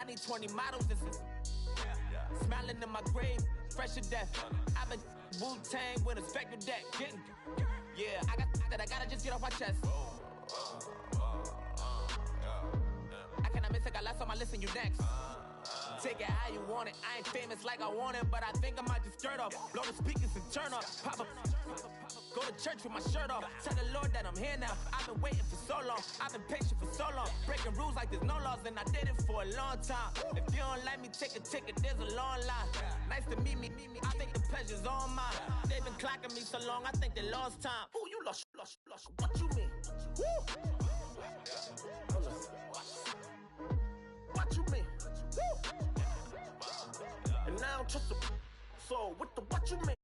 need 20 models. This is smiling in my grave, fresh to death. I've been Wu-Tang with a spectral deck. Yeah, I gotta just get off my chest. I cannot miss it, got last on my list and you next. Take it how you want it, I ain't famous like I want it, but I think I might just stir up. Blow the speakers and turn up, pop up. Go to church with my shirt off, tell the Lord that I'm here now. I've been waiting for so long, I've been patient for so long. Breaking rules like there's no laws, and I did it for a long time. If you don't like me, take a ticket, there's a long line. Nice to meet me, I think the pleasure's all mine. They've been clocking me so long, I think they lost time. Ooh, you lost, what you mean? Woo! What you mean? Woo! And I don't trust the so what you mean?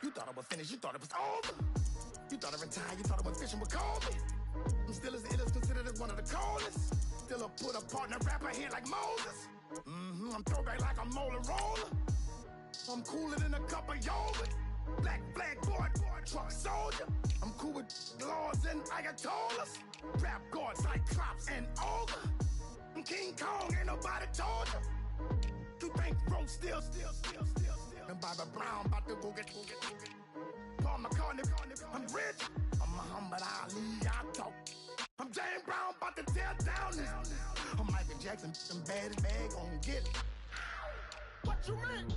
You thought I was finished, you thought it was over. You thought I retired, you thought I was fishing with Kobe. I'm still as ill as considered as one of the coldest. Still a put apart in a rapper here like Moses. I'm throwback like a molar roller. I'm cooler than a cup of yogurt. Black flag boy, truck soldier. I'm cool with laws and Ayatollahs. Rap god, Cyclops and ogre. I'm King Kong, ain't nobody told you. You think road still. And Bobby Brown about to go get Paul McCartney, I'm rich. I'm Muhammad Ali, I talk. I'm James Brown, about to tear down this. I'm Michael Jackson, some bad bag gon' get it. What you mean?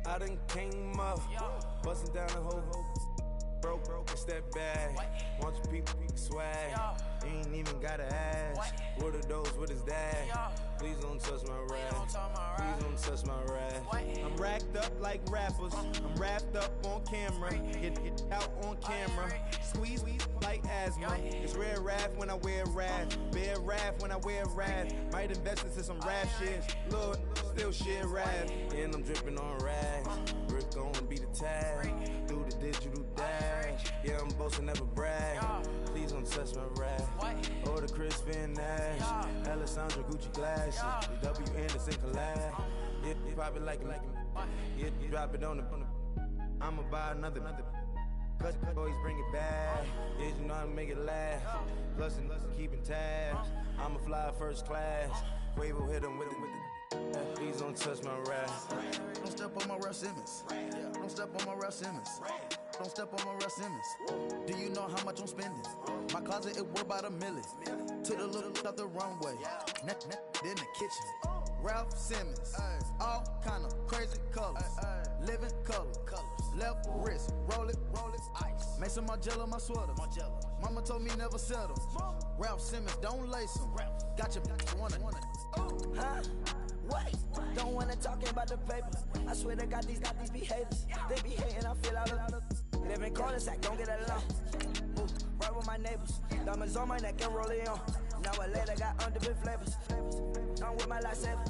I done came up, bustin' down the whole broke, it's that bad. Want your people swag, you ain't even gotta ask. What are those, what is that? Please don't touch my rap, please don't touch my rap. I'm racked up like rappers, I'm wrapped up on camera. Get out on camera, squeeze like asthma. It's rare wrath when I wear wrath, bare wrath when I wear wrath. Might invest into some rap shit, Lord, still shit rap. And I'm dripping on rags, Rick gon' be the tag. Do the digital dash, yeah, I'm boasting, never brag. Please don't touch my rap, or the Chris Finn Nash, Alessandra Gucci glasses, the W Anderson collab. Yeah, you pop it like it, yeah, you drop it on the. I'ma buy another. Cut, boys bring it back. Yeah, you know how to make it last. Plus and keeping tabs. I'ma fly first class. Quavo hit him with it. Please don't touch my rap. Don't step on my Russ Simmons. Don't step on my Russ Simmons. don't step on my Ralph Simmons. Do you know how much I'm spending? My closet, it worth about $1 million. Took the little up the runway. In the kitchen. Ralph Simmons. All kind of crazy colors. Living color. Left wrist. Roll it. Ice. Make some Margiela my sweater. Mama told me never settle. Ralph Simmons, don't lace them. Got your wanna. Huh? What? Don't wanna talk about the papers. I swear to God, these behaviors. They be hating, I feel out of. Live in cul-de-sac, don't get along. Ooh, right with my neighbors. Diamonds on my neck and roll it on. Now I later got underbit flavors. I'm with my lifesaver.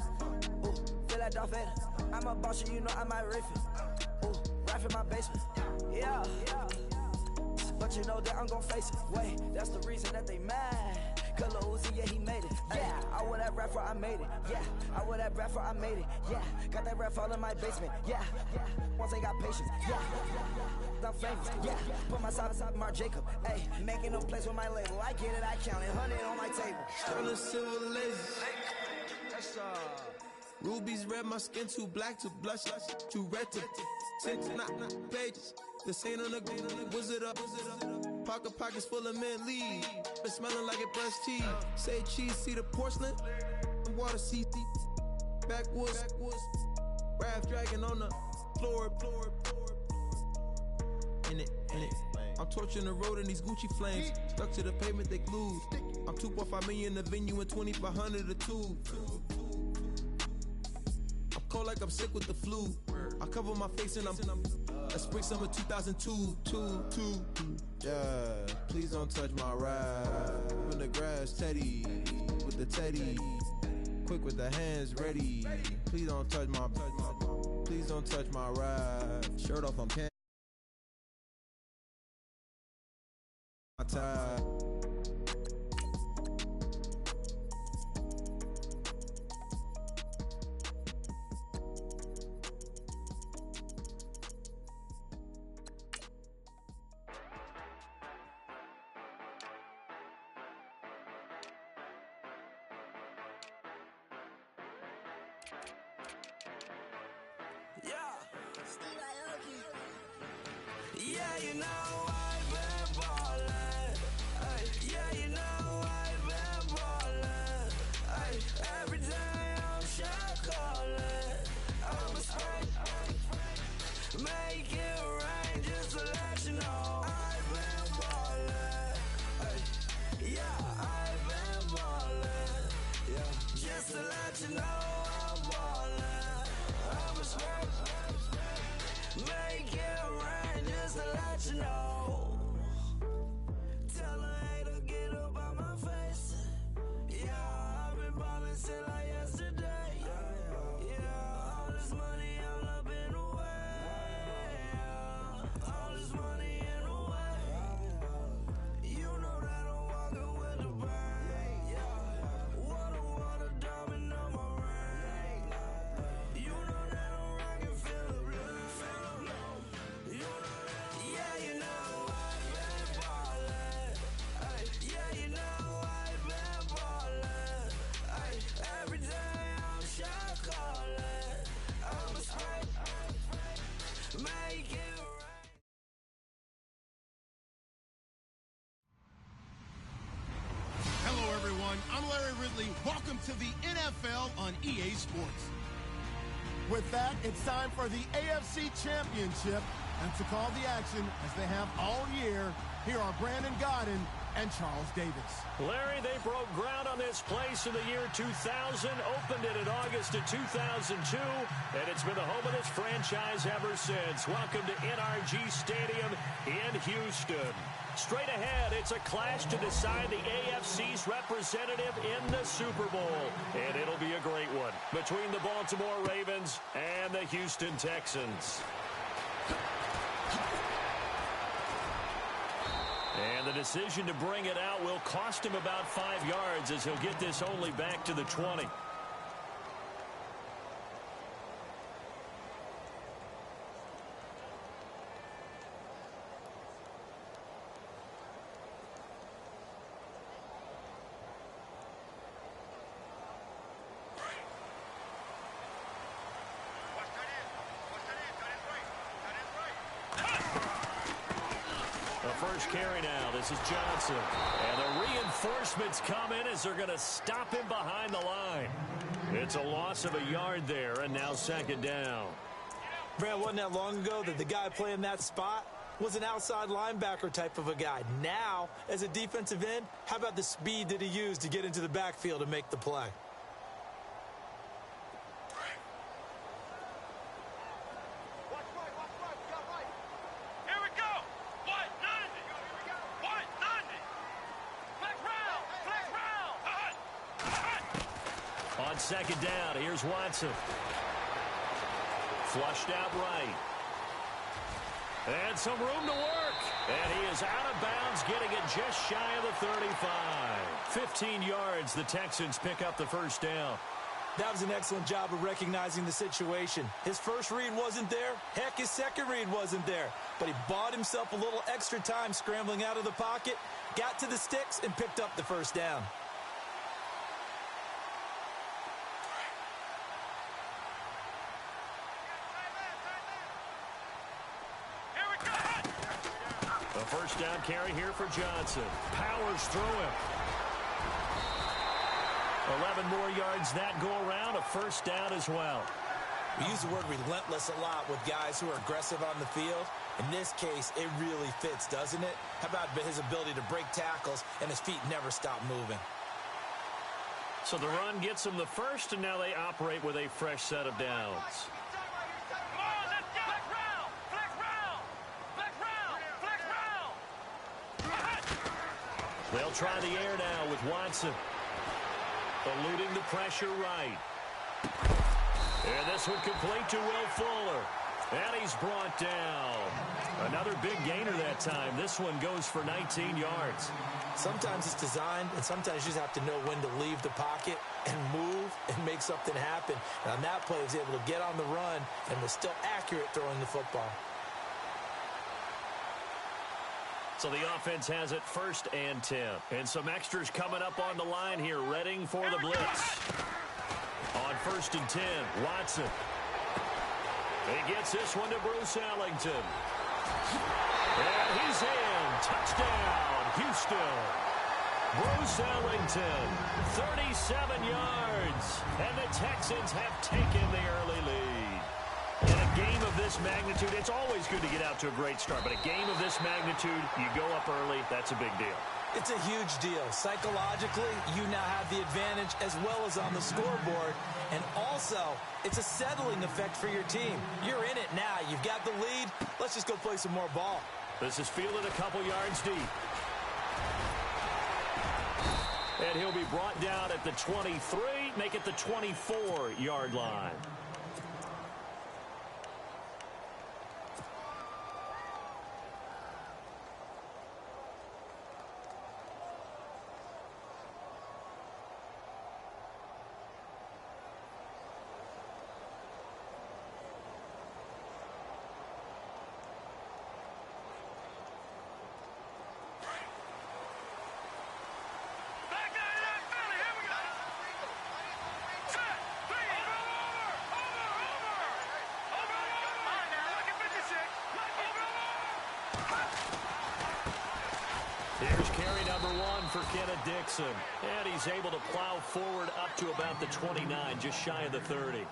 Ooh, feel like Darth Vader. I'm a boss, you know I might riff it. Ooh, right in my basement. Yeah. But you know that I'm gon' face it. Wait, that's the reason that they mad. Color Uzi, yeah, he made it. Yeah, I wear that rap for I made it. Yeah, I wear that rap for I made it. Yeah, got that rap all in my basement. Yeah, once I got patience. Yeah, I'm famous. Yeah, put my side beside Mark Jacob. Hey, making no place with my label. I get it, I count it. 100 on my table. Sterling silver laser. Rubies red, my skin too black to blush, too red to six, not pages. This ain't on the wizard up. Pockets full of mint leaves. Been smelling like it brushed teeth. Say cheese, see the porcelain. Water, see backwoods. Wrath dragging on the floor. In it. I'm torching the road in these Gucci flames. Stuck to the pavement, they glued. I'm 2.5 million the venue and 2,500 a tube. I'm cold like I'm sick with the flu. I cover my face and I'm spring summer 2002. Yeah, please don't touch my ride. In the grass, Teddy with the Teddy. Quick with the hands ready. Please don't touch my ride. Shirt off, I'm can. My tie. Yeah, you know I've been ballin'. Ay, yeah, you know I've been ballin'. Ay, every day I'm shot callin'. I'm a spray, make it rain just to let you know I've been ballin'. Ay, yeah, I've been ballin'. Yeah, just to let you know I'm ballin'. I'm a spray, make it rain just to let you know. Tell a hater get up on my face. Yeah, I've been ballin' since like yesterday. Yeah, all this money all up in the way. All this money in the way. You know that I'm walking with the bang. Water, diamond on my ring. You know that I'm rockin', feel the blue. You know that, yeah, you know I've been ballin'. Ay, yeah, you know I've been ballin'. Ay, every day I'm shot callin'. I'm a spray, make it rain. Hello, everyone. I'm Larry Ridley. Welcome to the NFL on EA Sports. With that, it's time for the AFC Championship. And to call the action, as they have all year, here are Brandon Godden and Charles Davis. Larry, they broke ground on this place in the year 2000, opened it in August of 2002, and it's been the home of this franchise ever since. Welcome to NRG Stadium in Houston. Straight ahead, it's a clash to decide the AFC's representative in the Super Bowl, and it'll be a great one between the Baltimore Ravens and the Houston Texans. And the decision to bring it out will cost him about 5 yards as he'll get this only back to the 20. first carry now. This is Johnson. And the reinforcements come in as they're going to stop him behind the line. It's a loss of a yard there, and now second down. Brad, wasn't that long ago that the guy playing that spot was an outside linebacker type of a guy. Now, as a defensive end, how about the speed that he used to get into the backfield and make the play? On second down, here's Watson. Flushed out right. And some room to work. And he is out of bounds, getting it just shy of the 35. 15 yards, the Texans pick up the first down. That was an excellent job of recognizing the situation. His first read wasn't there. Heck, his second read wasn't there. But he bought himself a little extra time scrambling out of the pocket, got to the sticks, and picked up the first down. First down carry here for Johnson. Powers through him. 11 more yards that go around. A first down as well. We use the word relentless a lot with guys who are aggressive on the field. In this case, it really fits, doesn't it? How about his ability to break tackles and his feet never stop moving? So the run gets them the first, and now they operate with a fresh set of downs. They'll try the air now with Watson. Eluding the pressure right. And this one complete to Will Fuller. And he's brought down. Another big gainer that time. This one goes for 19 yards. Sometimes it's designed, and sometimes you just have to know when to leave the pocket and move and make something happen. And on that play, he was able to get on the run and was still accurate throwing the football. So the offense has it 1st and 10. And some extras coming up on the line here, readying for the blitz. On 1st and 10, Watson. He gets this one to Bruce Ellington. And he's in. Touchdown, Houston. Bruce Ellington, 37 yards. And the Texans have taken the early lead. In a game of this magnitude, it's always good to get out to a great start, but a game of this magnitude, you go up early, that's a big deal. It's a huge deal. Psychologically, you now have the advantage as well as on the scoreboard, and also, it's a settling effect for your team. You're in it now. You've got the lead. Let's just go play some more ball. This is fielded a couple yards deep. And he'll be brought down at the 23, make it the 24-yard line. Here's carry number 1 for Kenneth Dixon. And he's able to plow forward up to about the 29, just shy of the 30.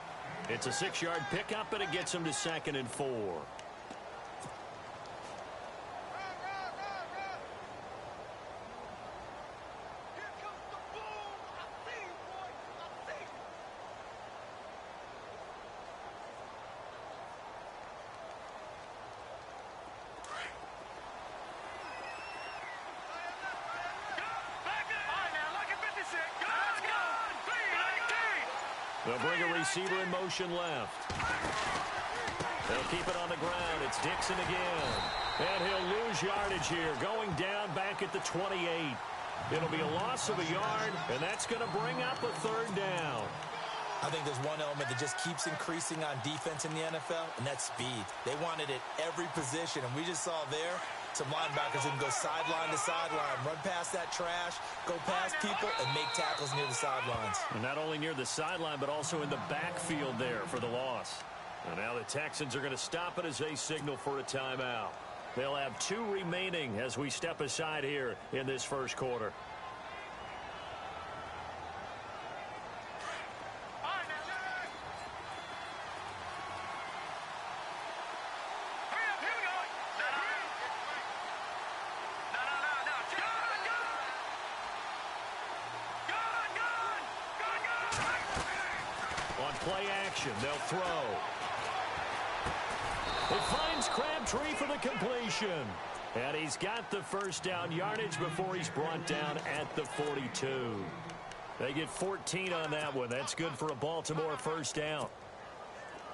It's a 6-yard pickup, and it gets him to 2nd and 4. They'll bring a receiver in motion left. They'll keep it on the ground. It's Dixon again. And he'll lose yardage here, going down back at the 28. It'll be a loss of a yard, and that's going to bring up a 3rd down. I think there's one element that just keeps increasing on defense in the NFL, and that's speed. They want it at every position, and we just saw there some linebackers who can go sideline to sideline, run past that trash, go past people, and make tackles near the sidelines. And not only near the sideline, but also in the backfield there for the loss. And now the Texans are going to stop it as they signal for a timeout. They'll have 2 remaining as we step aside here in this first quarter. On play action, they'll throw. It finds Crabtree for the completion. And he's got the first down yardage before he's brought down at the 42. They get 14 on that one. That's good for a Baltimore first down.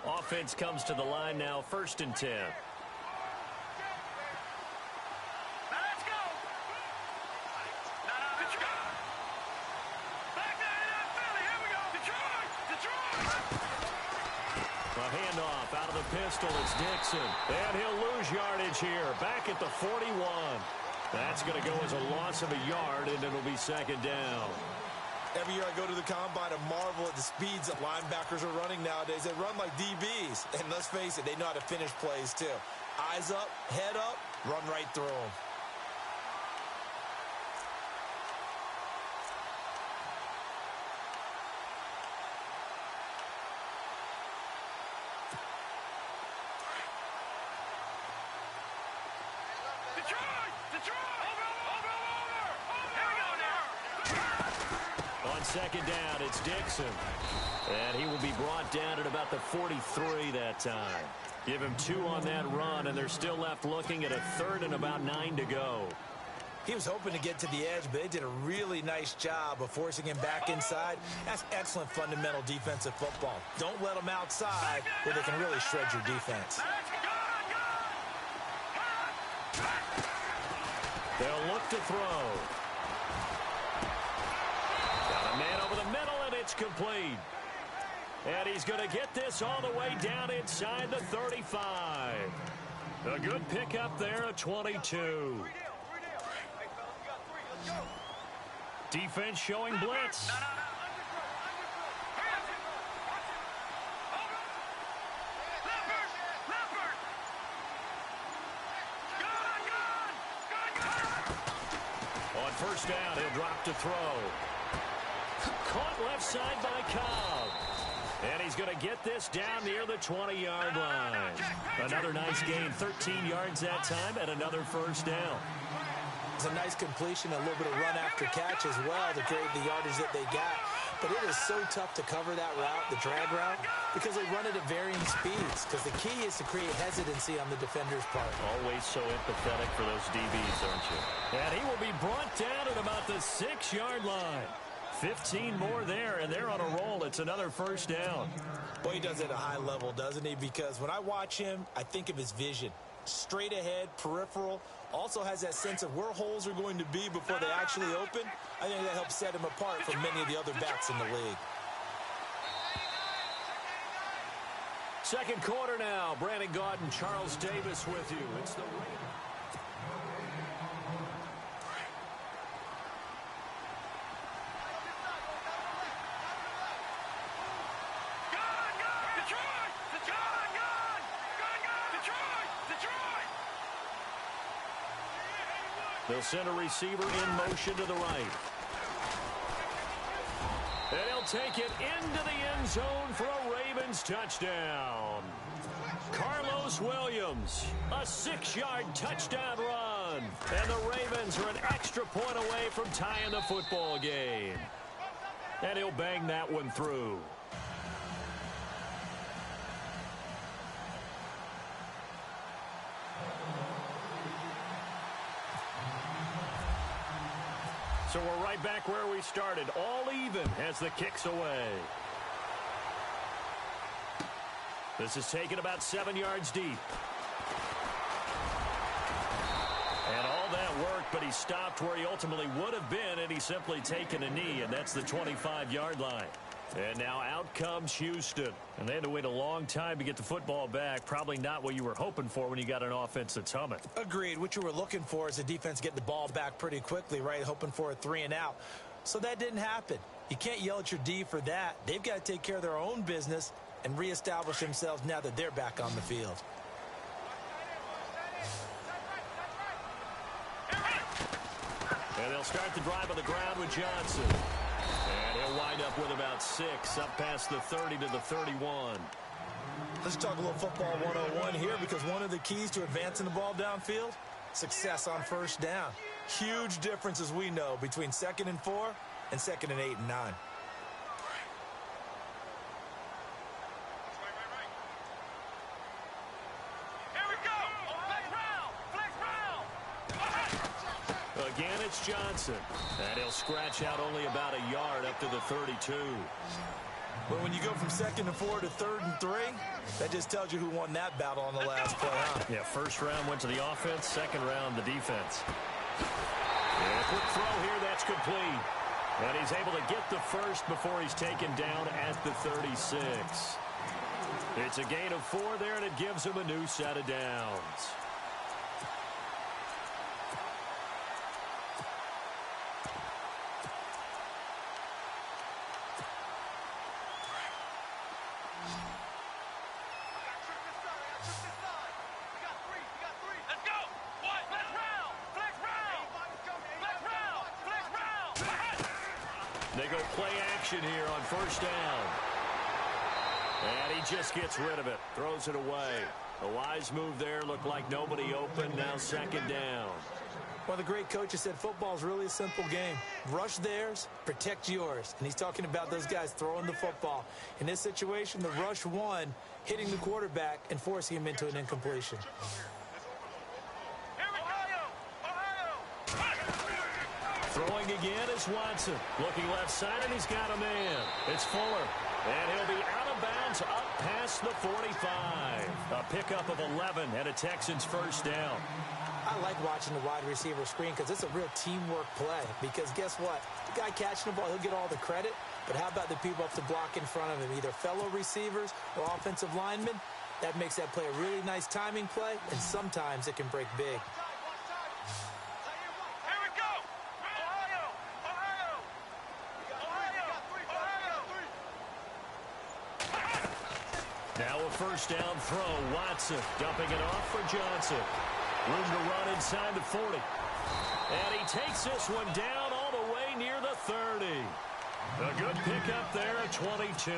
Offense comes to the line now, 1st and 10. Handoff out of the pistol. It's Dixon. And he'll lose yardage here. Back at the 41. That's going to go as a loss of a yard, and it'll be 2nd down. Every year I go to the combine and marvel at the speeds that linebackers are running nowadays. They run like DBs. And let's face it, they know how to finish plays too. Eyes up, head up, run right through them. On 2nd down, it's Dixon. And he will be brought down at about the 43 that time. Give him 2 on that run, and they're still left looking at a 3rd and about 9 to go. He was hoping to get to the edge, but they did a really nice job of forcing him back inside. That's excellent fundamental defensive football. Don't let them outside where they can really shred your defense. They'll look to throw. Got a man over the middle, and it's complete. And he's going to get this all the way down inside the 35. A good pickup there at 22. Defense showing blitz. On 1st down, he'll drop to throw. Caught left side by Cobb. And he's going to get this down near the 20-yard line. Another nice gain, 13 yards that time, and another 1st down. It's a nice completion, a little bit of run after catch as well to create the yardage that they got. But it is so tough to cover that route, the drag route, because they run it at varying speeds. Because the key is to create hesitancy on the defender's part. Always so empathetic for those DBs, aren't you? And he will be brought down at about the 6-yard line. 15 more there, and they're on a roll. It's another 1st down. Boy, he does it at a high level, doesn't he? Because when I watch him, I think of his vision. Straight ahead, peripheral. Also has that sense of where holes are going to be before they actually open. I think that helps set him apart from many of the other backs in the league. 2nd quarter now. Brandon Gaudin, Charles Davis with you. It's the They'll send a receiver in motion to the right. And he'll take it into the end zone for a Ravens touchdown. Carlos Williams, a 6-yard touchdown run. And the Ravens are an extra point away from tying the football game. And he'll bang that one through. So we're right back where we started, all even as the kick's away. This is taken about 7 yards deep. And all that work, but he stopped where he ultimately would have been, and he's simply taken a knee, and that's the 25-yard line. And now out comes Houston. And they had to wait a long time to get the football back. Probably not what you were hoping for when you got an offense that's humming. Agreed. What you were looking for is the defense getting the ball back pretty quickly, right? Hoping for a 3-and-out. So that didn't happen. You can't yell at your D for that. They've got to take care of their own business and reestablish themselves now that they're back on the field. And they'll start the drive on the ground with Johnson. And he'll wind up with about 6, up past the 30 to the 31. Let's talk a little football 101 here, because one of the keys to advancing the ball downfield, success on first down. Huge difference, as we know, between 2nd and 4 and 2nd and 8 and 9. Again, it's Johnson. And he'll scratch out only about a yard up to the 32. But when you go from 2nd and 4 to 3rd and 3, that just tells you who won that battle on the last play, huh? Yeah, first round went to the offense, second round the defense. And a quick throw here, that's complete. And he's able to get the first before he's taken down at the 36. It's a gain of 4 there, and it gives him a new set of downs. They go play action here on first down. And he just gets rid of it. Throws it away. A wise move there. Looked like nobody open. Now second down. Well, the great coach has said football is really a simple game. Rush theirs, protect yours. And he's talking about those guys throwing the football. In this situation, the rush won, hitting the quarterback and forcing him into an incompletion. Throwing again is Watson. Looking left side, and he's got a man. It's Fuller. And he'll be out of bounds up past the 45. A pickup of 11 and a Texans first down. I like watching the wide receiver screen because it's a real teamwork play. Because guess what? The guy catching the ball, he'll get all the credit. But how about the people up to block in front of him? Either fellow receivers or offensive linemen. That makes that play a really nice timing play, and sometimes it can break big. Now a first down throw. Watson dumping it off for Johnson. Room to run inside the 40. And he takes this one down all the way near the 30. A good pickup there at 22.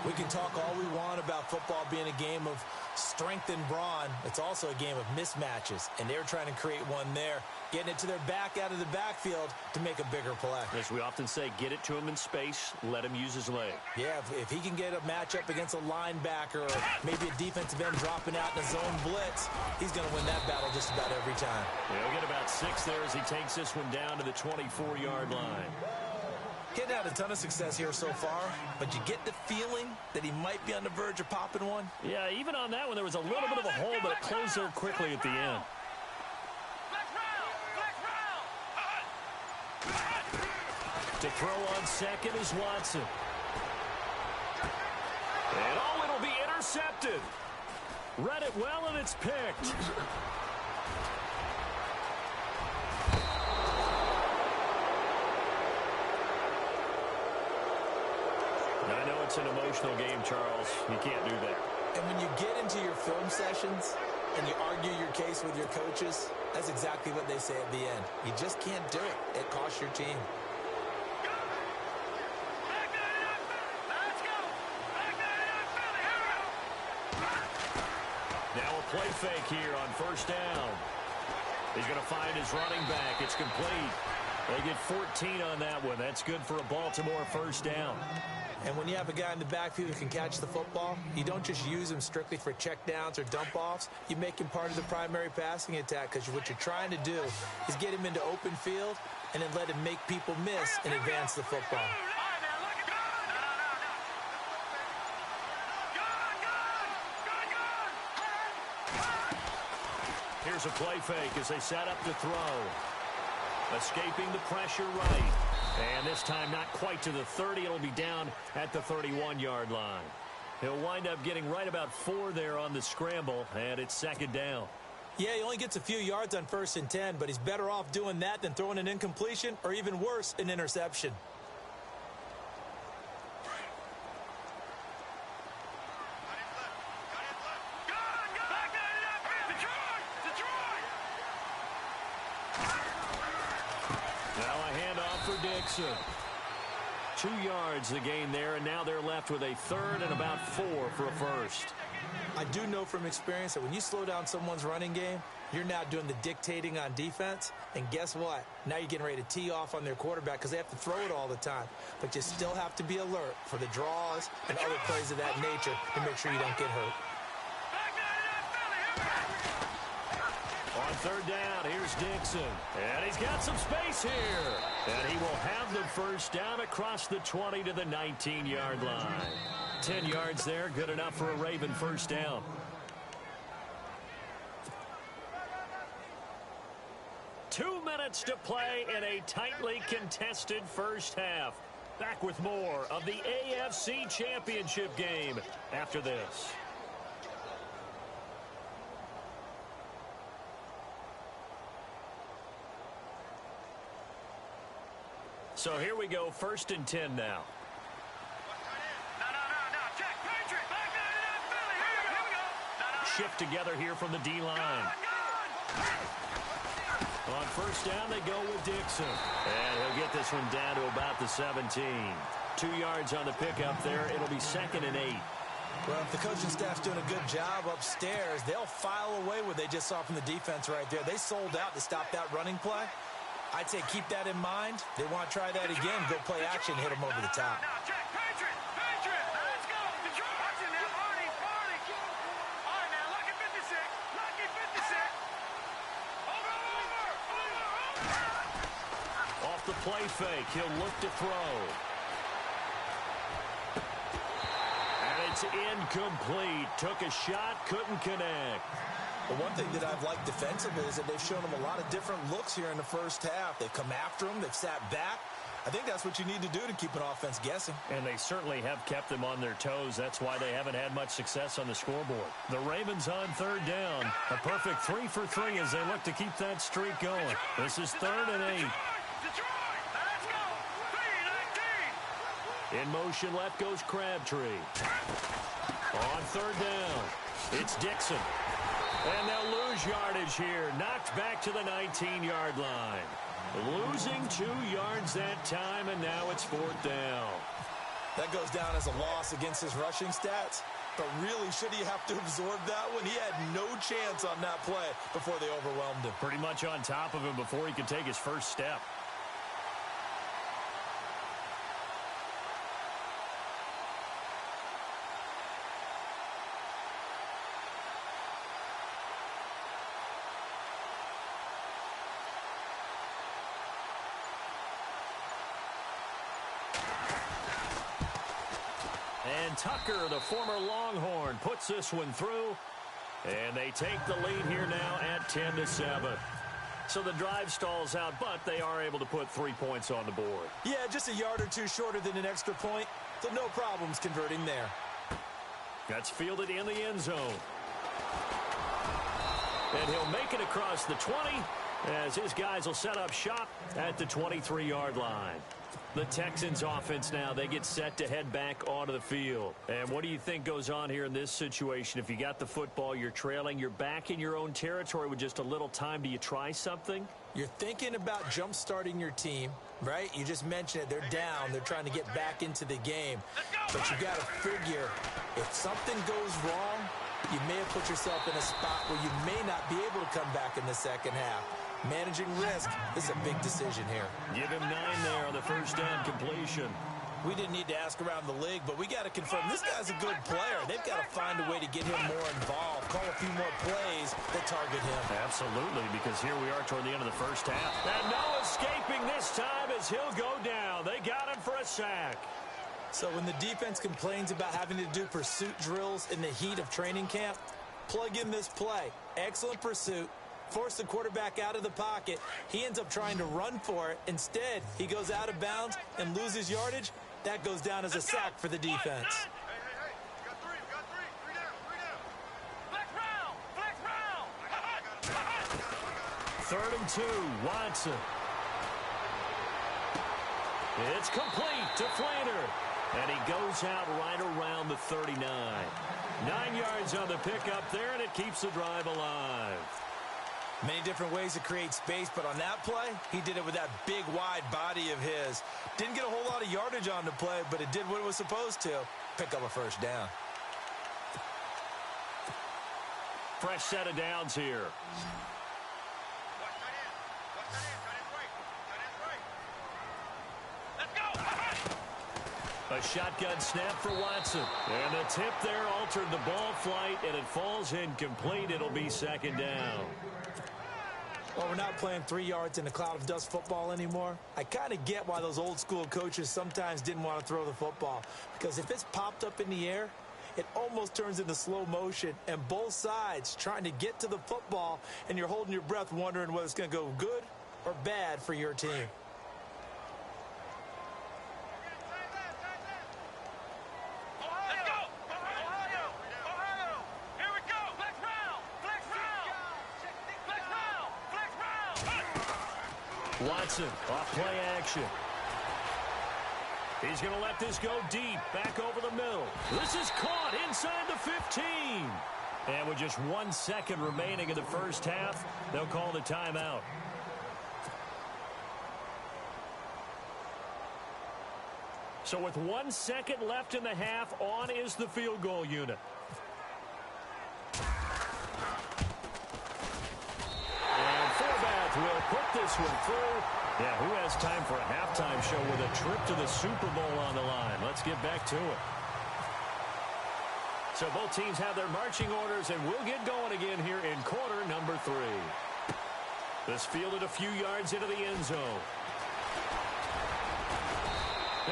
We can talk all we want about football being a game of strength and brawn. It's also a game of mismatches, and they're trying to create one there, getting it to their back out of the backfield to make a bigger play. As we often say, get it to him in space, let him use his leg. Yeah, if he can get a matchup against a linebacker or maybe a defensive end dropping out in a zone blitz, he's going to win that battle just about every time. Yeah, he'll get about 6 there as he takes this one down to the 24-yard line. Getting had a ton of success here so far, but you get the feeling that he might be on the verge of popping one. Yeah, even on that one, there was a little bit of a hole, but it closed there quickly at the end. To throw on second is Watson. And oh, it'll be intercepted. Read it well, and it's picked. I know it's an emotional game, Charles. You can't do that. And when you get into your film sessions and you argue your case with your coaches, that's exactly what they say at the end. You just can't do it. It costs your team. Now a play fake here on first down. He's going to find his running back. It's complete. They get 14 on that one. That's good for a Baltimore first down. And when you have a guy in the backfield who can catch the football, you don't just use him strictly for checkdowns or dump-offs. You make him part of the primary passing attack, because what you're trying to do is get him into open field and then let him make people miss and advance the football. Here's a play fake as they set up to throw. Escaping the pressure right. And this time not quite to the 30. It'll be down at the 31-yard line. He'll wind up getting right about 4 there on the scramble, and it's second down. Yeah, he only gets a few yards on 1st and 10, but he's better off doing that than throwing an incompletion or even worse, an interception. Dixon. 2 yards the gain there, and now they're left with a third and about 4 for a first. I do know from experience that when you slow down someone's running game, you're now doing the dictating on defense. And guess what? Now you're getting ready to tee off on their quarterback because they have to throw it all the time. But you still have to be alert for the draws and other plays of that nature to make sure you don't get hurt. On third down, here's Dixon. And he's got some space here. And he will have the first down across the 20 to the 19-yard line. 10 yards there, good enough for a Raven first down. Two minutes to play in a tightly contested first half. Back with more of the AFC Championship game after this. So here we go, 1st and 10 now. Shift together here from the D-line. On first down, they go with Dixon. And he'll get this one down to about the 17. 2 yards on the pickup there. It'll be 2nd and 8. Well, if the coaching staff's doing a good job upstairs, they'll file away what they just saw from the defense right there. They sold out to stop that running play. I'd say keep that in mind. They want to try that again. Go play action, hit them over the top. Off the play fake, he'll look to throw. And it's incomplete. Took a shot, couldn't connect. Well, one thing that I've liked defensively is that they've shown them a lot of different looks here in the first half. They've come after them. They've sat back. I think that's what you need to do to keep an offense guessing. And they certainly have kept them on their toes. That's why they haven't had much success on the scoreboard. The Ravens on third down. A perfect 3 for 3 as they look to keep that streak going. This is 3rd and 8. In motion, left goes Crabtree. On third down, it's Dixon. And they'll lose yardage here. Knocked back to the 19-yard line. Losing 2 yards that time, and now it's 4th down. That goes down as a loss against his rushing stats. But really, should he have to absorb that one? He had no chance on that play before they overwhelmed him. Pretty much on top of him before he could take his first step. And Tucker, the former Longhorn, puts this one through. And they take the lead here now at 10-7. So the drive stalls out, but they are able to put 3 points on the board. Yeah, just a yard or two shorter than an extra point. So no problems converting there. That's fielded in the end zone. And he'll make it across the 20 as his guys will set up shop at the 23-yard line. The Texans offense now, they get set to head back onto the field. And what do you think goes on here in this situation? If you got the football, you're trailing, you're back in your own territory with just a little time. Do you try something? You're thinking about jump-starting your team, right? You just mentioned it. They're down. They're trying to get back into the game. But you got to figure, if something goes wrong, you may have put yourself in a spot where you may not be able to come back in the second half. Managing risk is a big decision here. Give him 9 there on the first down completion. We didn't need to ask around the league, but we got to confirm this guy's a good player. They've got to find a way to get him more involved, call a few more plays that target him. Absolutely, because here we are toward the end of the first half. And no escaping this time as he'll go down. They got him for a sack. So when the defense complains about having to do pursuit drills in the heat of training camp, plug in this play. Excellent pursuit. Force the quarterback out of the pocket. He ends up trying to run for it. Instead, he goes out of bounds and loses yardage. That goes down as a sack for the defense. Got three down. Flex round. 3rd and 2, Watson. It's complete to Flater. And he goes out right around the 39. 9 yards on the pickup there, and it keeps the drive alive. Many different ways to create space, but on that play, he did it with that big, wide body of his. Didn't get a whole lot of yardage on the play, but it did what it was supposed to. Pick up a first down. Fresh set of downs here. A shotgun snap for Watson. And the tip there altered the ball flight, and it falls incomplete. It'll be second down. Well, we're not playing 3 yards in a cloud of dust football anymore. I kind of get why those old school coaches sometimes didn't want to throw the football. Because if it's popped up in the air, it almost turns into slow motion, and both sides trying to get to the football, and you're holding your breath wondering whether it's going to go good or bad for your team. Watson off play action. He's going to let this go deep, back over the middle. This is caught inside the 15. And with just 1 second remaining in the first half, they'll call the timeout. So with 1 second left in the half, on is the field goal unit. And Forbath will put this one through. Yeah, who has time for a halftime show with a trip to the Super Bowl on the line? Let's get back to it. So both teams have their marching orders, and we'll get going again here in quarter number 3. This fielded a few yards into the end zone.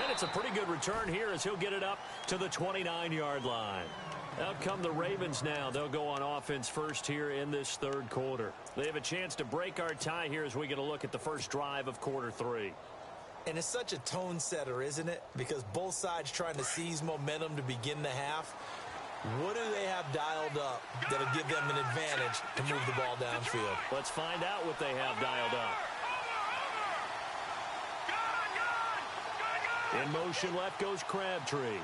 And it's a pretty good return here as he'll get it up to the 29-yard line. Out come the Ravens now. They'll go on offense first here in this third quarter. They have a chance to break our tie here as we get a look at the first drive of quarter 3. And it's such a tone setter, isn't it? Because both sides trying to seize momentum to begin the half. What do they have dialed up that'll give them an advantage to move the ball downfield? Let's find out what they have dialed up. In motion left goes Crabtree.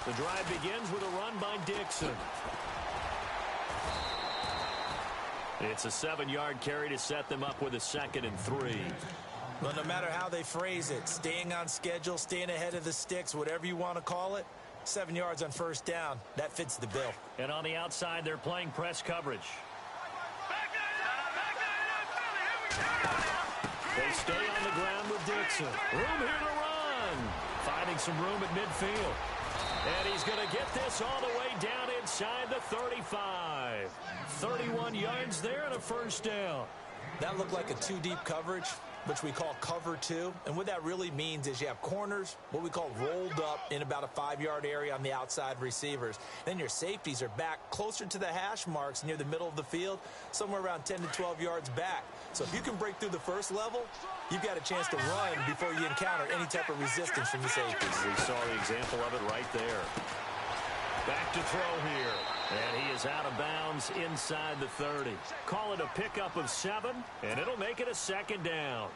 The drive begins with a run by Dixon. It's a 7-yard carry to set them up with a 2nd and 3. Well, no matter how they phrase it, staying on schedule, staying ahead of the sticks, whatever you want to call it, 7 yards on first down, that fits the bill. And on the outside, they're playing press coverage. They stay on the ground with Dixon. Room here to run. Finding some room at midfield. And he's going to get this all the way down inside the 35. 31 yards there and a first down. That looked like a 2-deep coverage, which we call cover 2. And what that really means is you have corners, what we call rolled up in about a 5-yard area on the outside receivers. Then your safeties are back closer to the hash marks near the middle of the field, somewhere around 10 to 12 yards back. So if you can break through the first level, you've got a chance to run before you encounter any type of resistance from the safeties. We saw the example of it right there. Back to throw here. And he is out of bounds inside the 30. Call it a pickup of 7, and it'll make it a 2nd down.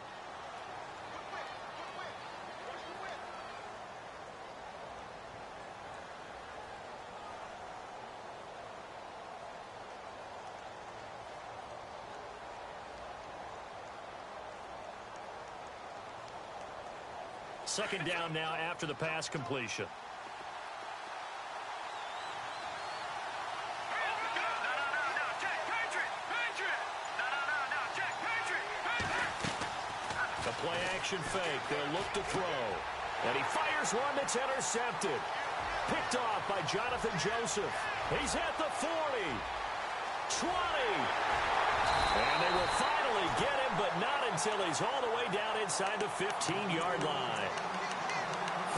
Second down now after the pass completion. Play action fake. They'll look to throw. And he fires one that's intercepted. Picked off by Jonathan Joseph. He's at the 40. 20. And they will finally get him, but not until he's all the way down inside the 15-yard line.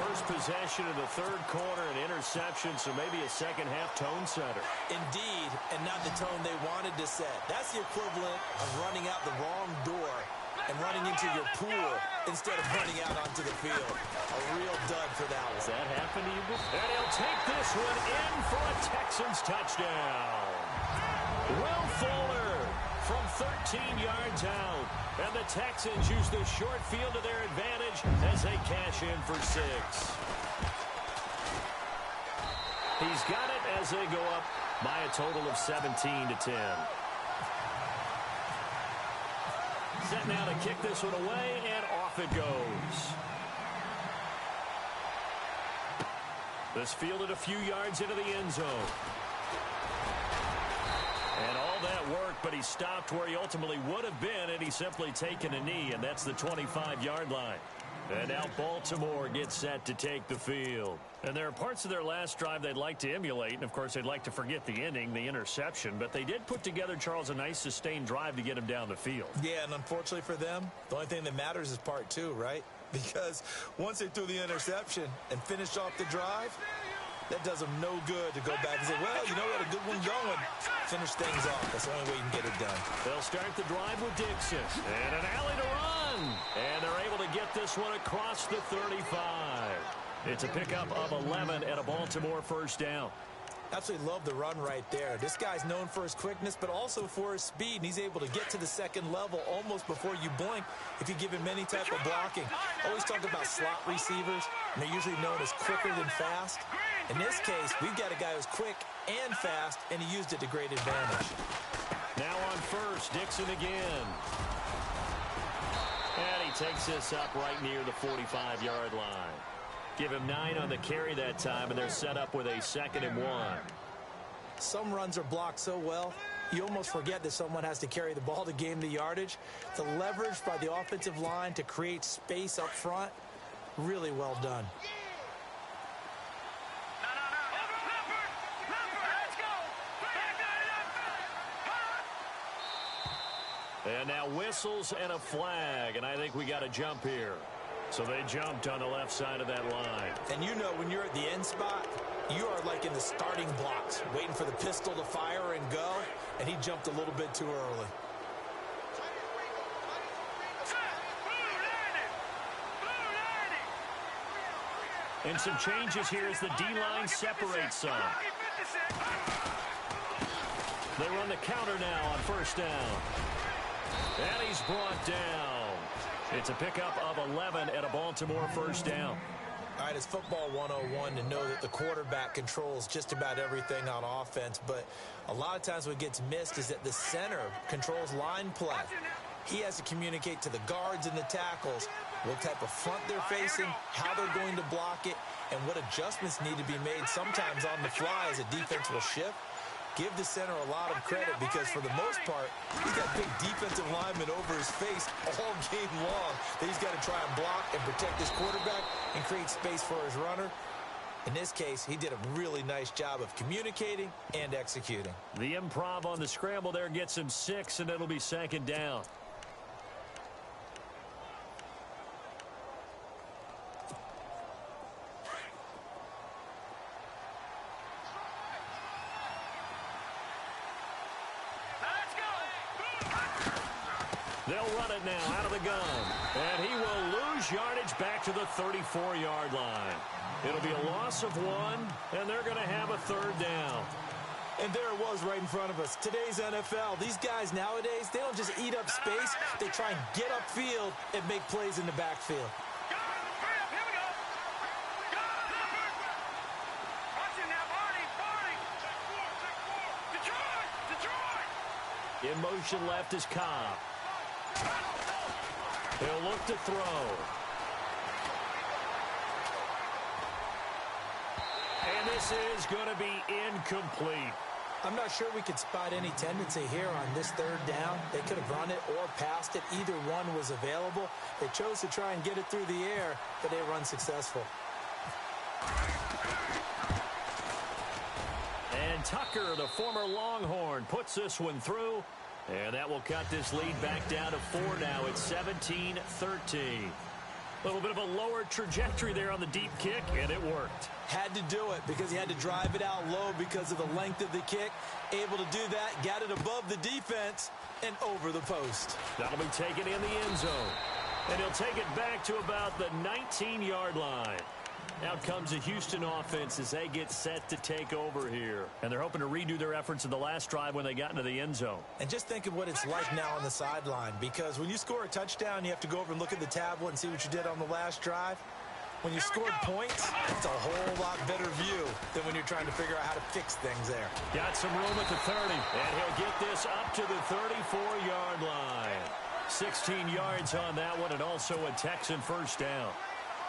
First possession of the third quarter, an interception, so maybe a second-half tone setter. Indeed, and not the tone they wanted to set. That's the equivalent of running out the wrong door and running into your pool instead of running out onto the field. A real dud for that one. Does that happen to you before? And he'll take this one in for a Texans touchdown. Will Fuller from 13 yards out. And the Texans use the short field to their advantage as they cash in for 6. He's got it as they go up by a total of 17-10. Set now to kick this one away, and off it goes. This fielded a few yards into the end zone. And all that work, but he stopped where he ultimately would have been, and he's simply taken a knee, and that's the 25-yard line. And now Baltimore gets set to take the field. And there are parts of their last drive they'd like to emulate, and of course they'd like to forget the ending, the interception, but they did put together, Charles, a nice sustained drive to get him down the field. Yeah, and unfortunately for them, the only thing that matters is part two, right? Because once they threw the interception and finished off the drive, that does them no good to go back and say, well, you know what, a good one going. Finish things off. That's the only way you can get it done. They'll start the drive with Dixon. And an alley to run. And they're able to get this one across the 35. It's a pickup of 11 and a Baltimore first down. Absolutely love the run right there. This guy's known for his quickness, but also for his speed. And he's able to get to the second level almost before you blink if you give him any type of blocking. Always talk about slot receivers, and they're usually known as quicker than fast. In this case, we've got a guy who's quick and fast, and he used it to great advantage. Now on first, Dixon again. And he takes this up right near the 45-yard line. Give him 9 on the carry that time, and they're set up with a 2nd and 1. Some runs are blocked so well, you almost forget that someone has to carry the ball to gain the yardage. The leverage by the offensive line to create space up front, really well done. And now whistles and a flag, and I think we got a jump here. So they jumped on the left side of that line. And you know when you're at the end spot, you are like in the starting blocks, waiting for the pistol to fire and go, and he jumped a little bit too early. And some changes here as the D-line separates some. They run the counter now on first down. And he's brought down. It's a pickup of 11 and a Baltimore first down. All right, it's football 101 to know that the quarterback controls just about everything on offense, but a lot of times what gets missed is that the center controls line play. He has to communicate to the guards and the tackles what type of front they're facing, how they're going to block it, and what adjustments need to be made sometimes on the fly as a defense will shift. Give the center a lot of credit because for the most part, he's got big defensive linemen over his face all game long that he's got to try and block and protect his quarterback and create space for his runner. In this case, he did a really nice job of communicating and executing. The improv on the scramble there gets him 6, and it'll be 2nd down. They'll run it now out of the gun. And he will lose yardage back to the 34-yard line. It'll be a loss of 1, and they're going to have a 3rd down. And there it was right in front of us. Today's NFL, these guys nowadays, they don't just eat up space. They try and get upfield and make plays in the backfield. In motion left is Cobb. He'll look to throw. And this is going to be incomplete. I'm not sure we could spot any tendency here on this 3rd down. They could have run it or passed it. Either one was available. They chose to try and get it through the air, but they were unsuccessful. And Tucker, the former Longhorn, puts this one through. And that will cut this lead back down to 4 now. It's 17-13. A little bit of a lower trajectory there on the deep kick, and it worked. Had to do it because he had to drive it out low because of the length of the kick. Able to do that, got it above the defense and over the post. That'll be taken in the end zone. And he'll take it back to about the 19-yard line. Out comes the Houston offense as they get set to take over here. And they're hoping to redo their efforts in the last drive when they got into the end zone. And just think of what it's like now on the sideline, because when you score a touchdown, you have to go over and look at the tablet and see what you did on the last drive. When you scored points, it's a whole lot better view than when you're trying to figure out how to fix things there. Got some room at the 30, and he'll get this up to the 34-yard line. 16 yards on that one, and also a Texan first down.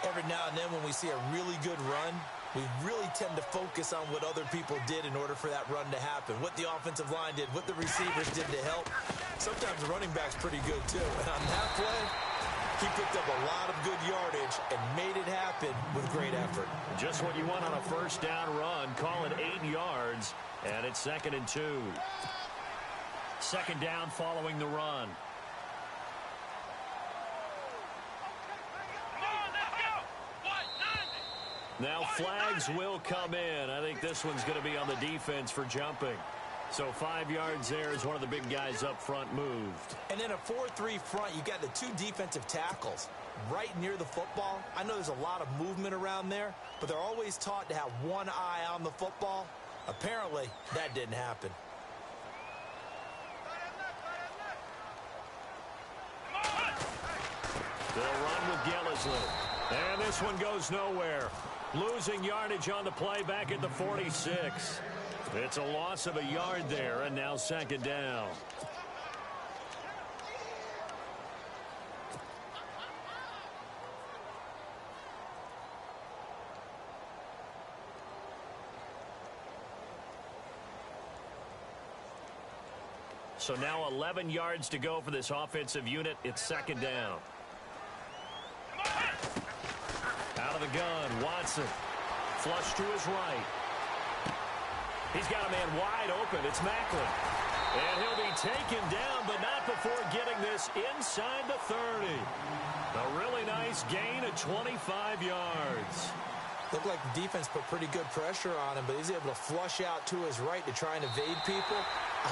Every now and then when we see a really good run, we really tend to focus on what other people did in order for that run to happen, what the offensive line did, what the receivers did to help. Sometimes the running back's pretty good, too. And on that play, he picked up a lot of good yardage and made it happen with great effort. Just what you want on a first down run. Call it 8 yards, and it's 2nd and 2. Second down following the run. Now flags will come in. I think this one's going to be on the defense for jumping. So 5 yards there as one of the big guys up front moved. And in a 4-3 front, you got the 2 defensive tackles right near the football. I know there's a lot of movement around there, but they're always taught to have one eye on the football. Apparently, that didn't happen. They'll run with Gillislee. And this one goes nowhere. Losing yardage on the play back at the 46. It's a loss of a yard there, and now 2nd down. So now 11 yards to go for this offensive unit. It's 2nd down. Out of the gun, Watson. Flush to his right. He's got a man wide open. It's Macklin. And he'll be taken down, but not before getting this inside the 30. A really nice gain of 25 yards. Looked like the defense put pretty good pressure on him, but he's able to flush out to his right to try and evade people.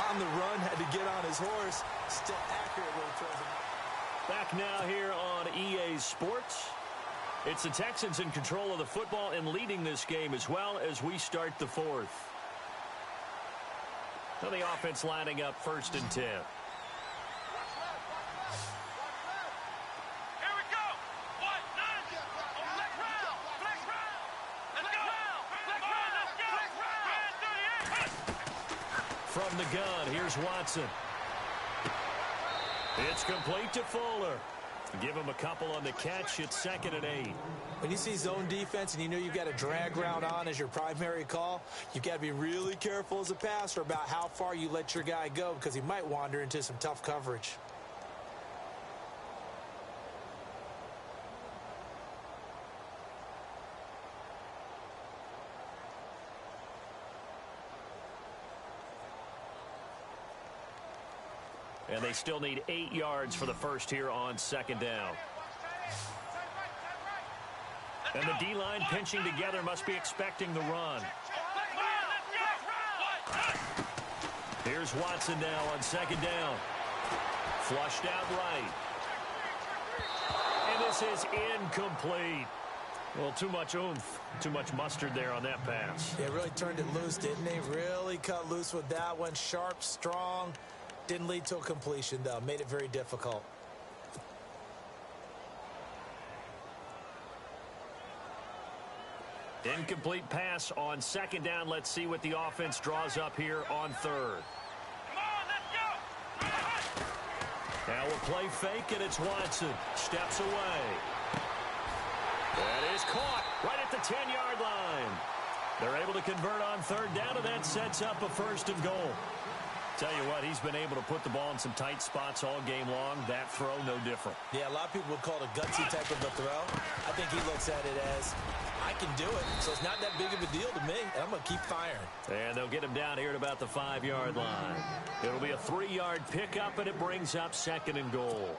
On the run, had to get on his horse. Still accurate when he throws it. Back now here on EA Sports. It's the Texans in control of the football and leading this game as well as we start the 4th. Now the offense lining up 1st and 10. From the gun, here's Watson. It's complete to Fuller. Give him a couple on the catch. It's 2nd and 8. When you see zone defense and you know you've got a drag route on as your primary call, you've got to be really careful as a passer about how far you let your guy go because he might wander into some tough coverage. And they still need 8 yards for the first here on 2nd down. And the D-line pinching together must be expecting the run. Here's Watson now on 2nd down. Flushed out right. And this is incomplete. Well, too much oomph, too much mustard there on that pass. Yeah, really turned it loose, didn't he? Really cut loose with that one. Sharp, strong. Didn't lead to a completion, though. Made it very difficult. Incomplete pass on 2nd down. Let's see what the offense draws up here on 3rd. Now a play fake, and it's Watson. Steps away. That is caught right at the 10-yard line. They're able to convert on 3rd down, and that sets up a 1st and goal. Tell you what, he's been able to put the ball in some tight spots all game long. That throw, no different. Yeah, a lot of people would call it a gutsy type of a throw. I think he looks at it as, I can do it, so it's not that big of a deal to me, and I'm going to keep firing. And they'll get him down here at about the 5-yard line. It'll be a 3-yard pickup, and it brings up 2nd and goal.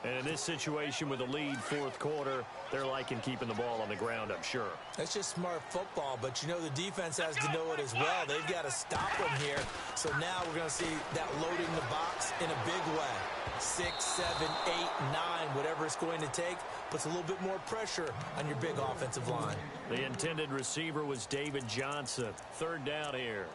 And in this situation with a lead 4th quarter, they're liking keeping the ball on the ground, I'm sure. That's just smart football, but you know the defense has to know it as well. They've got to stop them here. So now we're going to see that loading the box in a big way. 6, 7, 8, 9, whatever it's going to take, puts a little bit more pressure on your big offensive line. The intended receiver was David Johnson. 3rd down here.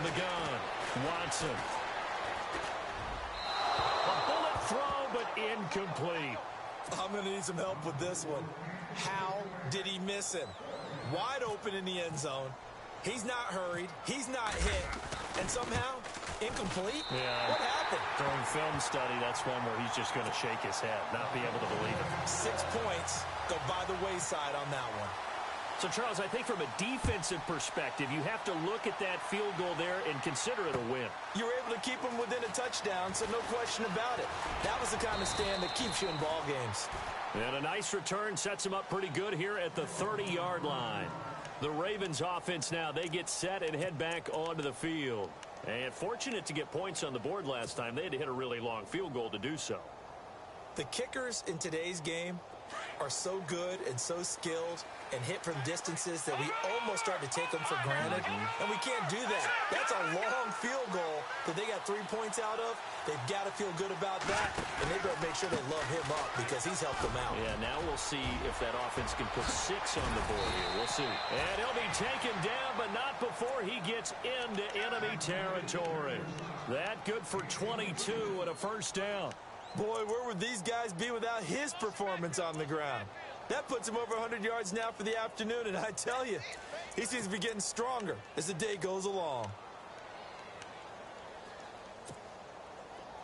the gun. Watson. A bullet throw, but incomplete. I'm going to need some help with this one. How did he miss him? Wide open in the end zone. He's not hurried. He's not hit. And somehow, incomplete? Yeah. What happened? During film study, that's one where he's just going to shake his head, not be able to believe it. 6 points go by the wayside on that one. So, Charles, I think from a defensive perspective, you have to look at that field goal there and consider it a win. You were able to keep him within a touchdown, so no question about it. That was the kind of stand that keeps you in ball games. And a nice return sets him up pretty good here at the 30-yard line. The Ravens offense now, they get set and head back onto the field. And fortunate to get points on the board last time. They had to hit a really long field goal to do so. The kickers in today's game are so good and so skilled and hit from distances that we almost start to take them for granted. And we can't do that. That's a long field goal that they got 3 points out of. They've got to feel good about that, and they better make sure they love him up because he's helped them out. Yeah, now we'll see if that offense can put 6 on the board here. We'll see. And he'll be taken down, but not before he gets into enemy territory. That good for 22 and a first down. Boy, where would these guys be without his performance on the ground? That puts him over 100 yards now for the afternoon, and I tell you, he seems to be getting stronger as the day goes along.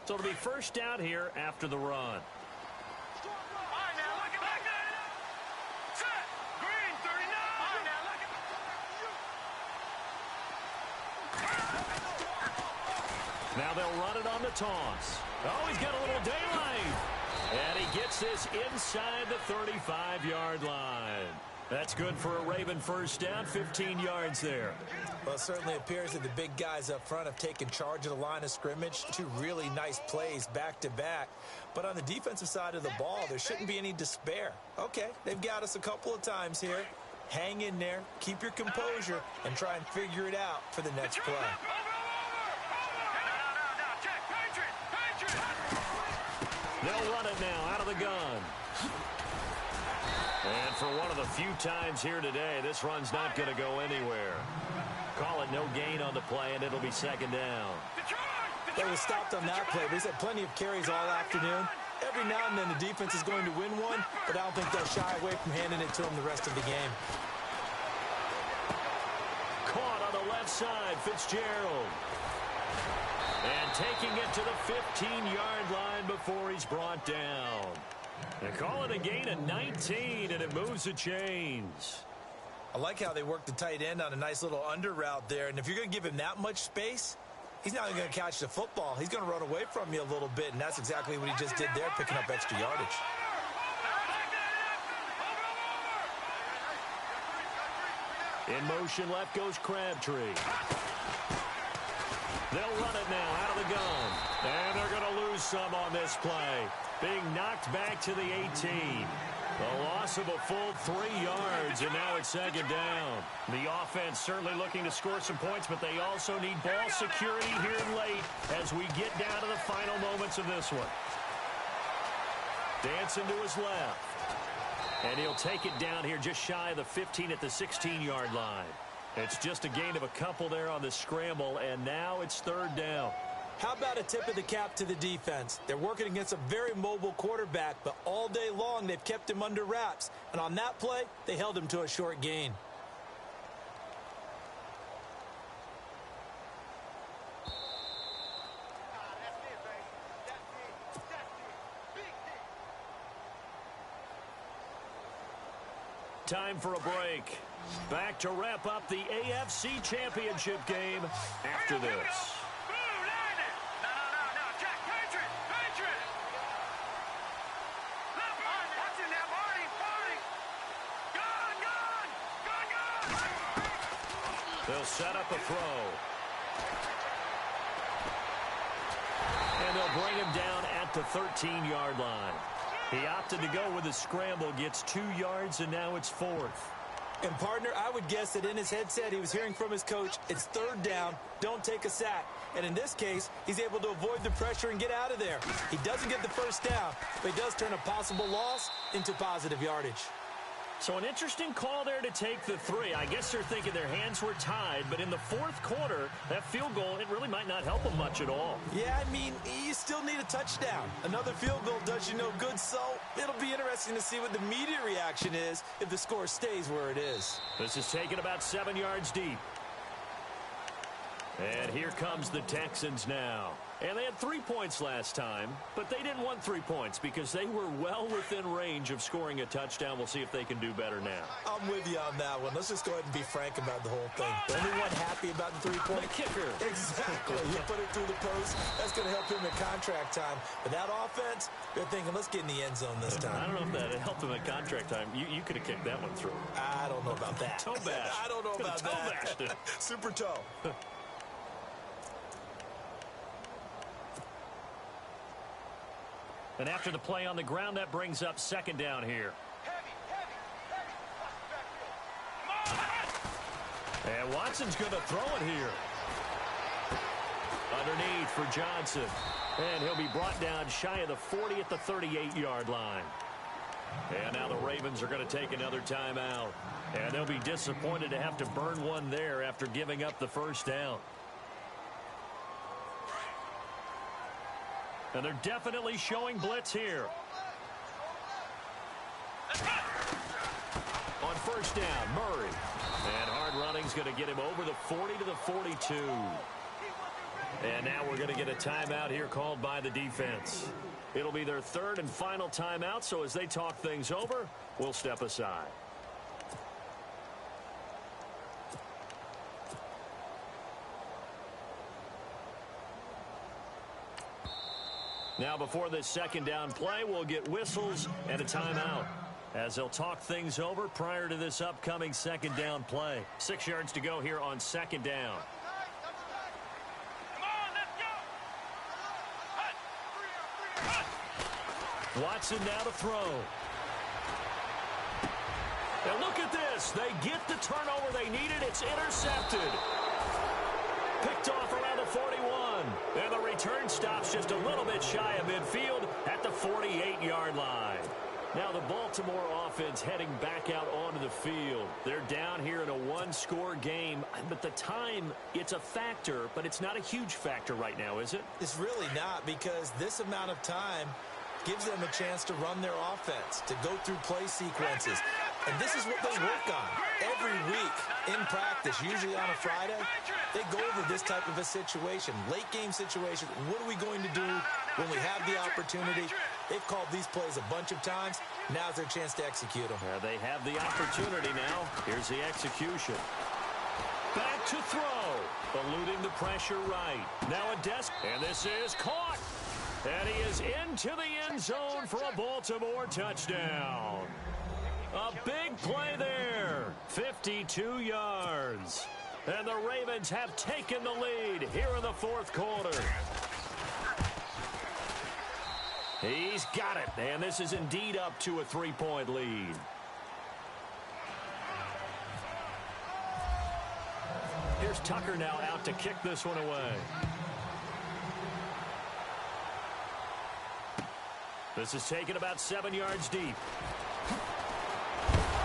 So it'll be first down here after the run. Now they'll run it on the toss. Oh, he's got a little daylight. And he gets this inside the 35-yard line. That's good for a Raven first down, 15 yards there. Well, it certainly appears that the big guys up front have taken charge of the line of scrimmage. 2 really nice plays back-to-back. But on the defensive side of the ball, there shouldn't be any despair. Okay, they've got us a couple of times here. Hang in there, keep your composure, and try and figure it out for the next play. They'll run it now out of the gun. And for one of the few times here today, this run's not going to go anywhere. Call it no gain on the play, and it'll be second down. They were stopped on that play, but he's had plenty of carries all afternoon. Every now and then the defense is going to win one, but I don't think they'll shy away from handing it to him the rest of the game. Caught on the left side, Fitzgerald. And taking it to the 15-yard line before he's brought down. They call it a gain of 19, and it moves the chains. I like how they work the tight end on a nice little under route there. And if you're going to give him that much space, he's not going to catch the football. He's going to run away from you a little bit, and that's exactly what he just did there, picking up extra yardage. In motion left goes Crabtree. They'll run it now out of the gun. And they're going to lose some on this play. Being knocked back to the 18. The loss of a full 3 yards, and now it's second down. The offense certainly looking to score some points, but they also need ball security here late as we get down to the final moments of this one. Dancing to his left. And he'll take it down here just shy of the 15 at the 16-yard line. It's just a gain of a couple there on the scramble, and now it's third down. How about a tip of the cap to the defense? They're working against a very mobile quarterback, but all day long they've kept him under wraps. And on that play, they held him to a short gain. Time for a break. Back to wrap up the AFC Championship game after this. They'll set up a throw. And they'll bring him down at the 13-yard line. He opted to go with a scramble, gets 2 yards, and now it's fourth. And, partner, I would guess that in his headset he was hearing from his coach, it's third down, don't take a sack. And in this case, he's able to avoid the pressure and get out of there. He doesn't get the first down, but he does turn a possible loss into positive yardage. So an interesting call there to take the three. I guess they're thinking their hands were tied, but in the fourth quarter, that field goal, it really might not help them much at all. Yeah, I mean, you still need a touchdown. Another field goal does you no good, so it'll be interesting to see what the media reaction is if the score stays where it is. This is taken about 7 yards deep. And here comes the Texans now. And they had 3 points last time, but they didn't want 3 points because they were well within range of scoring a touchdown. We'll see if they can do better now. I'm with you on that one. Let's just go ahead and be frank about the whole thing. The only one happy about the 3-point? The kicker. Exactly. You put it through the post. That's going to help him in contract time. But that offense, they're thinking, let's get in the end zone this time. I don't know if that helped him at contract time. You could have kicked that one through. I don't know about that. Toe bash. I don't know about toe that. Bashed. Super toe. And after the play on the ground, that brings up second down here. And Watson's going to throw it here. Underneath for Johnson. And he'll be brought down shy of the 40 at the 38-yard line. And now the Ravens are going to take another timeout. And they'll be disappointed to have to burn one there after giving up the first down. And they're definitely showing blitz here. On first down, Murray. And hard running's going to get him over the 40 to the 42. And now we're going to get a timeout here called by the defense. It'll be their third and final timeout, so as they talk things over, we'll step aside. Now before this second down play, we'll get whistles and a timeout as they'll talk things over prior to this upcoming second down play. 6 yards to go here on second down. Watson now to throw. And look at this. They get the turnover they needed. It's intercepted. Picked off around the 41. And the return stops just a little bit shy of midfield at the 48-yard line. Now the Baltimore offense heading back out onto the field. They're down here in a one-score game. But the time, it's a factor, but it's not a huge factor right now, is it? It's really not, because this amount of time gives them a chance to run their offense, to go through play sequences. And this is what they work on every week in practice, usually on a Friday. They go over this type of a situation, late game situation. What are we going to do when we have the opportunity? They've called these plays a bunch of times. Now's their chance to execute them. They have the opportunity now. Here's the execution. Back to throw. Eluding the pressure right. Now a desk. And this is caught. And he is into the end zone for a Baltimore touchdown. A big play there. 52 yards. And the Ravens have taken the lead here in the fourth quarter. He's got it. And this is indeed up to a 3-point lead. Here's Tucker now out to kick this one away. This is taken about 7 yards deep.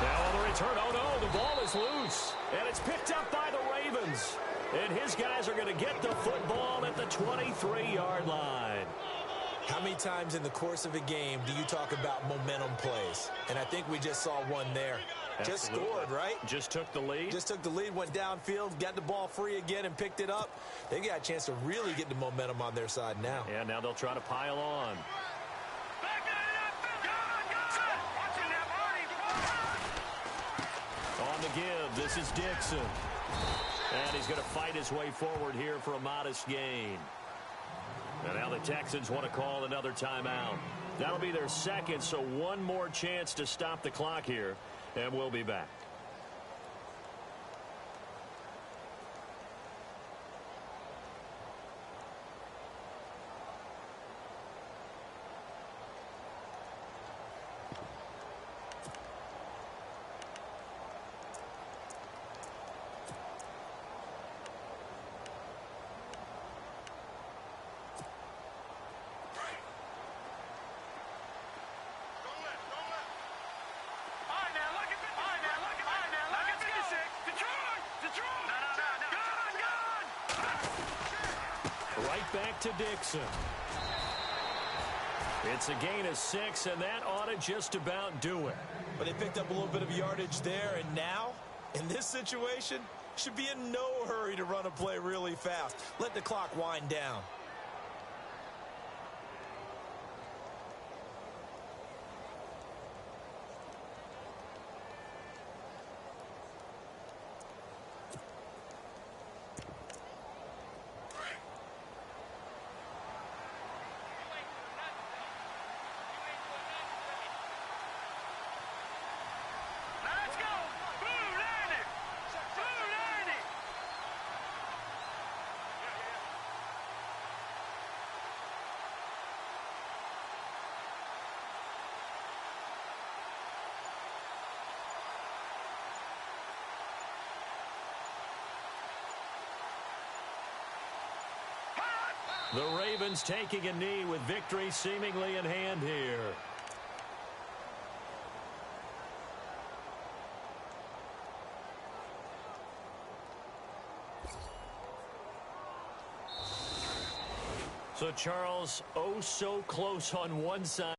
Now on the return, oh no, the ball is loose. And it's picked up by the Ravens. And his guys are going to get the football at the 23-yard line. How many times in the course of a game do you talk about momentum plays? And I think we just saw one there. Absolutely. Just scored, right? Just took the lead. Just took the lead, went downfield, got the ball free again and picked it up. They got a chance to really get the momentum on their side now. Yeah, now they'll try to pile on. On the give, this is Dixon. And he's going to fight his way forward here for a modest gain. And now the Texans want to call another timeout. That'll be their second, so one more chance to stop the clock here. And we'll be back. All right, now look at Right back to Dixon. It's a gain of 6, and that ought to just about do it. But they picked up a little bit of yardage there, and now, in this situation, should be in no hurry to run a play really fast. Let the clock wind down. The Ravens taking a knee with victory seemingly in hand here. So, Charles, oh so close on one side.